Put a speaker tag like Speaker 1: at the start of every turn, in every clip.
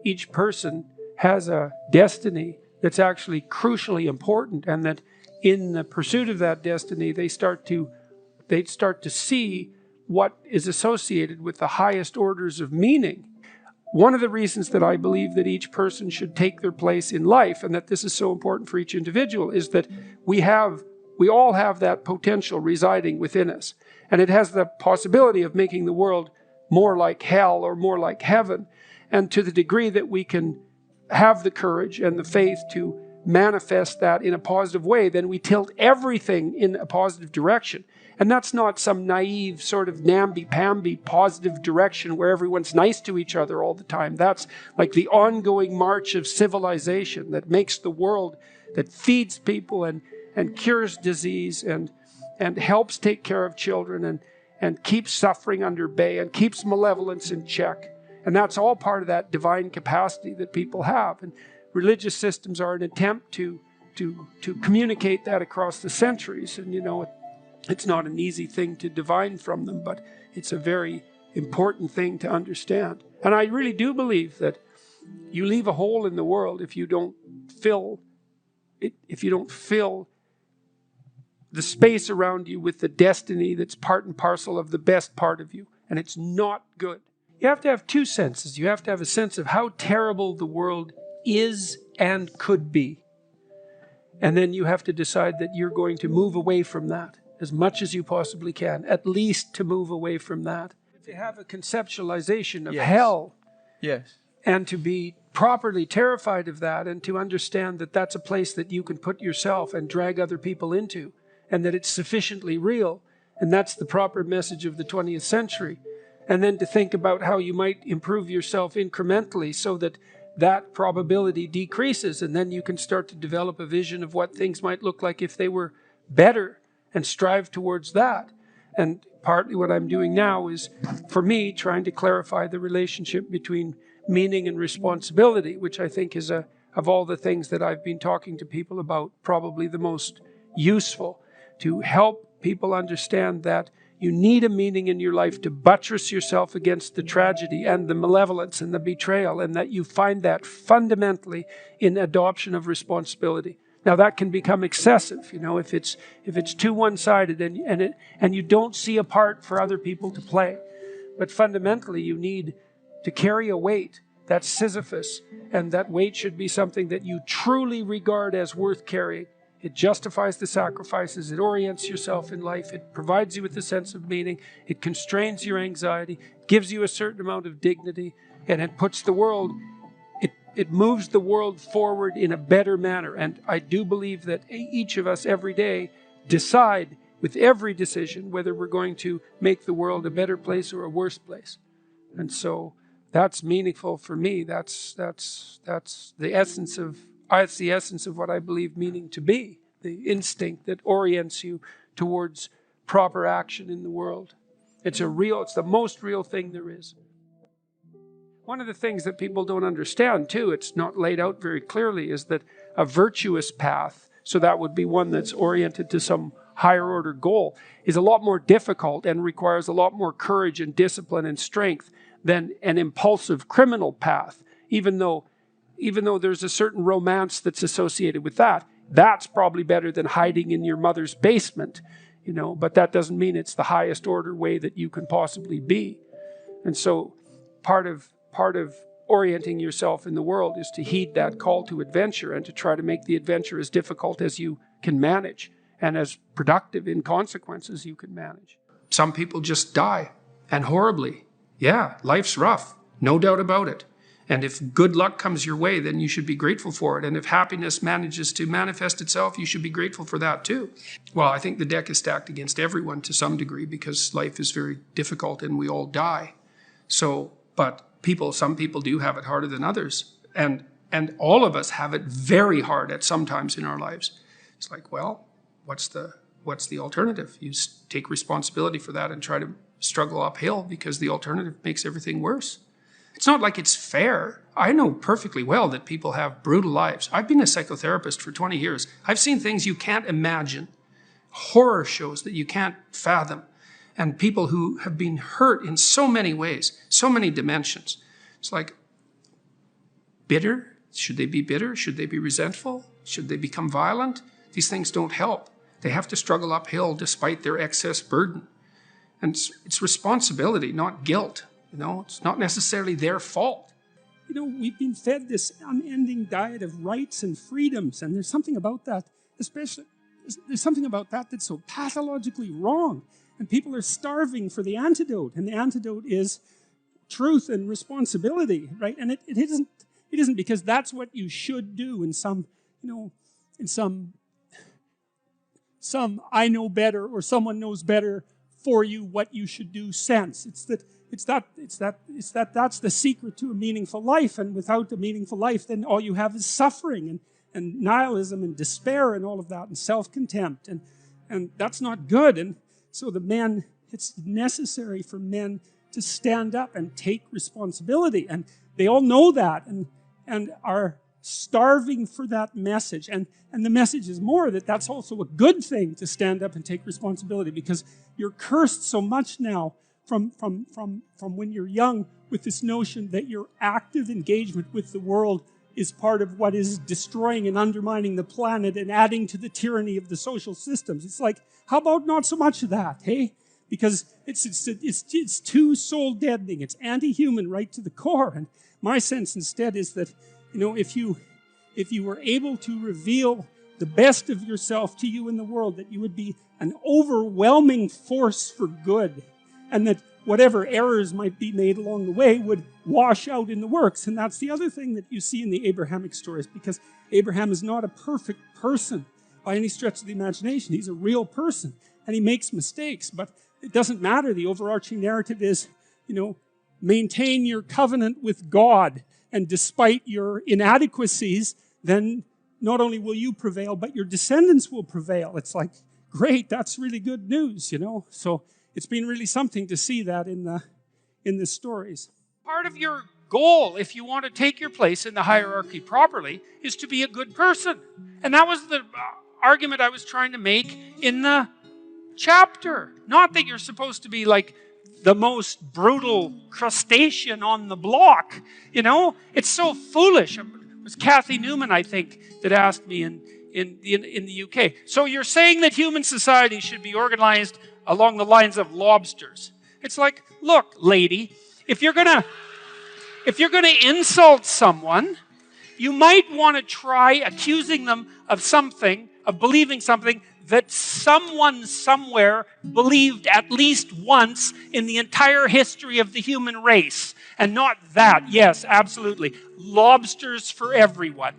Speaker 1: each person has a destiny that's actually crucially important, and that in the pursuit of that destiny, they start to see what is associated with the highest orders of meaning. One of the reasons that I believe that each person should take their place in life, and that this is so important for each individual, is that we all have that potential residing within us. And it has the possibility of making the world more like hell or more like heaven. And to the degree that we can have the courage and the faith to manifest that in a positive way, then we tilt everything in a positive direction. And that's not some naive sort of namby-pamby positive direction where everyone's nice to each other all the time. That's like the ongoing march of civilization that makes the world, that feeds people and cures disease and helps take care of children and keeps suffering under bay and keeps malevolence in check. And that's all part of that divine capacity that people have. And religious systems are an attempt to communicate that across the centuries. And it's not an easy thing to divine from them, but it's a very important thing to understand. And I really do believe that you leave a hole in the world if you don't fill the space around you with the destiny that's part and parcel of the best part of you. And it's not good. You have to have two senses. You have to have a sense of how terrible the world is and could be. And then you have to decide that you're going to move away from that as much as you possibly can, at least to move away from that. To have a conceptualization of hell, and to be properly terrified of that, and to understand that that's a place that you can put yourself and drag other people into, and that it's sufficiently real, and that's the proper message of the 20th century. And then to think about how you might improve yourself incrementally so that that probability decreases, and then you can start to develop a vision of what things might look like if they were better, and strive towards that. And partly what I'm doing now is, for me, trying to clarify the relationship between meaning and responsibility, which I think is, of all the things that I've been talking to people about, probably the most useful, to help people understand that you need a meaning in your life to buttress yourself against the tragedy and the malevolence and the betrayal, and that you find that fundamentally in adoption of responsibility. Now that can become excessive, if it's too one-sided and you don't see a part for other people to play. But fundamentally, you need to carry a weight that's Sisyphus, and that weight should be something that you truly regard as worth carrying. It justifies the sacrifices, it orients yourself in life, it provides you with a sense of meaning, it constrains your anxiety, gives you a certain amount of dignity, and it puts the world, it moves the world forward in a better manner. And I do believe that each of us every day decide with every decision whether we're going to make the world a better place or a worse place. And so that's meaningful for me. That's the essence of what I believe meaning to be, the instinct that orients you towards proper action in the world. It's the most real thing there is. One of the things that people don't understand too, it's not laid out very clearly, is that a virtuous path, so that would be one that's oriented to some higher order goal, is a lot more difficult and requires a lot more courage and discipline and strength than an impulsive criminal path, even though there's a certain romance that's associated with that. That's probably better than hiding in your mother's basement, but that doesn't mean it's the highest order way that you can possibly be. And so part of orienting yourself in the world is to heed that call to adventure and to try to make the adventure as difficult as you can manage and as productive in consequence as you can manage. Some people just die, and horribly. Yeah, life's rough, no doubt about it. And if good luck comes your way, then you should be grateful for it. And if happiness manages to manifest itself, you should be grateful for that too. Well, I think the deck is stacked against everyone to some degree because life is very difficult and we all die. But some people do have it harder than others. And all of us have it very hard at some times in our lives. It's like, well, what's the alternative? You take responsibility for that and try to struggle uphill, because the alternative makes everything worse. It's not like it's fair. I know perfectly well that people have brutal lives. I've been a psychotherapist for 20 years. I've seen things you can't imagine, horror shows that you can't fathom, and people who have been hurt in so many ways, so many dimensions. It's like, bitter? Should they be bitter? Should they be resentful? Should they become violent? These things don't help. They have to struggle uphill despite their excess burden. And it's responsibility, not guilt. It's not necessarily their fault.
Speaker 2: We've been fed this unending diet of rights and freedoms, and there's something about that, there's something about that that's so pathologically wrong. And people are starving for the antidote, and the antidote is truth and responsibility, right? And it isn't because that's what you should do in some I know better or someone knows better for you what you should do sense. It's that's the secret to a meaningful life, and without a meaningful life, then all you have is suffering and nihilism and despair and all of that and self-contempt, and that's not good. And so it's necessary for men to stand up and take responsibility, and they all know that and are starving for that message. And the message is more that that's also a good thing to stand up and take responsibility, because you're cursed so much now from when you're young with this notion that your active engagement with the world is part of what is destroying and undermining the planet and adding to the tyranny of the social systems. It's like, how about not so much of that, hey? Because it's too soul deadening. It's anti-human right to the core. And my sense instead is that, if you were able to reveal the best of yourself to you in the world, that you would be an overwhelming force for good, and that whatever errors might be made along the way would wash out in the works. And that's the other thing that you see in the Abrahamic stories, because Abraham is not a perfect person by any stretch of the imagination. He's a real person, and he makes mistakes, but it doesn't matter. The overarching narrative is, maintain your covenant with God, and despite your inadequacies, then not only will you prevail, but your descendants will prevail. It's like, great, that's really good news, So it's been really something to see that in the stories.
Speaker 1: Part of your goal, if you want to take your place in the hierarchy properly, is to be a good person. And that was the argument I was trying to make in the chapter. Not that you're supposed to be like the most brutal crustacean on the block. It's so foolish. It was Kathy Newman, I think, that asked me in the UK. So you're saying that human society should be organized along the lines of lobsters. It's like, look, lady, if you're gonna insult someone, you might want to try accusing them of believing something that someone somewhere believed at least once in the entire history of the human race. And not that. Yes, absolutely. Lobsters for everyone.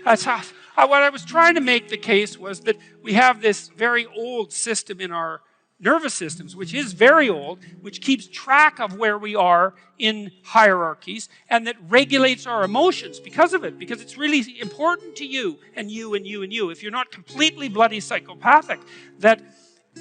Speaker 1: That's how, what I was trying to make the case was that we have this very old system in our nervous systems, which is very old, which keeps track of where we are in hierarchies, and that regulates our emotions because of it, because it's really important to you and you and you and you, if you're not completely bloody psychopathic, that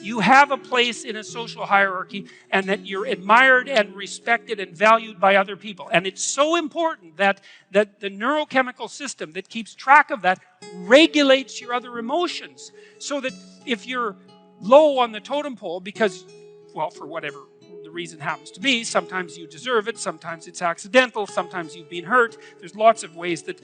Speaker 1: you have a place in a social hierarchy and that you're admired and respected and valued by other people. And it's so important that the neurochemical system that keeps track of that regulates your other emotions, so that if you're low on the totem pole because, well, for whatever the reason happens to be, sometimes you deserve it, sometimes it's accidental, sometimes you've been hurt. There's lots of ways that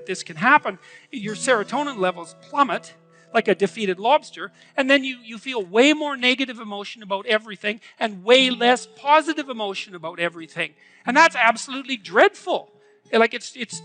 Speaker 1: this can happen. Your serotonin levels plummet like a defeated lobster, and then you feel way more negative emotion about everything and way less positive emotion about everything. And that's absolutely dreadful. Like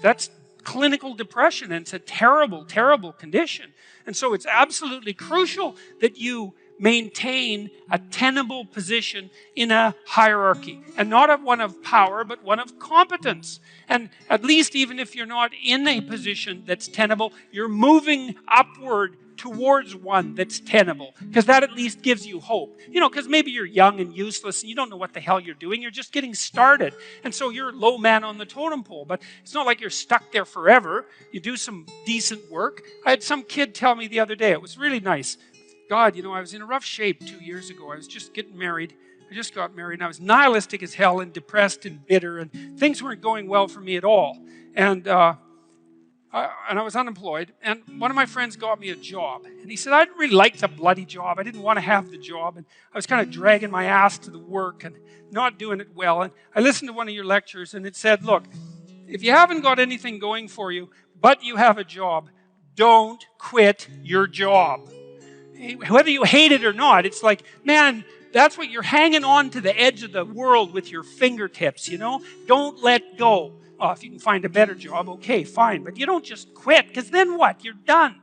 Speaker 1: that's clinical depression, and it's a terrible, terrible condition. And so it's absolutely crucial that you maintain a tenable position in a hierarchy, and not one of power, but one of competence. And at least even if you're not in a position that's tenable, you're moving upward towards one that's tenable, because that at least gives you hope. Because maybe you're young and useless and you don't know what the hell you're doing. You're just getting started. And so you're a low man on the totem pole, but it's not like you're stuck there forever. You do some decent work. I had some kid tell me the other day, it was really nice. God, I was in a rough shape 2 years ago. I was just getting married. I just got married, and I was nihilistic as hell and depressed and bitter, and things weren't going well for me at all. And I was unemployed, and one of my friends got me a job. And he said, I didn't really like the bloody job. I didn't want to have the job, and I was kind of dragging my ass to the work and not doing it well. And I listened to one of your lectures, and it said, look, if you haven't got anything going for you, but you have a job, don't quit your job. Whether you hate it or not, it's like, man, that's what you're hanging on to the edge of the world with your fingertips, you know? Don't let go. Oh, if you can find a better job, okay, fine. But you don't just quit, because then what? You're done.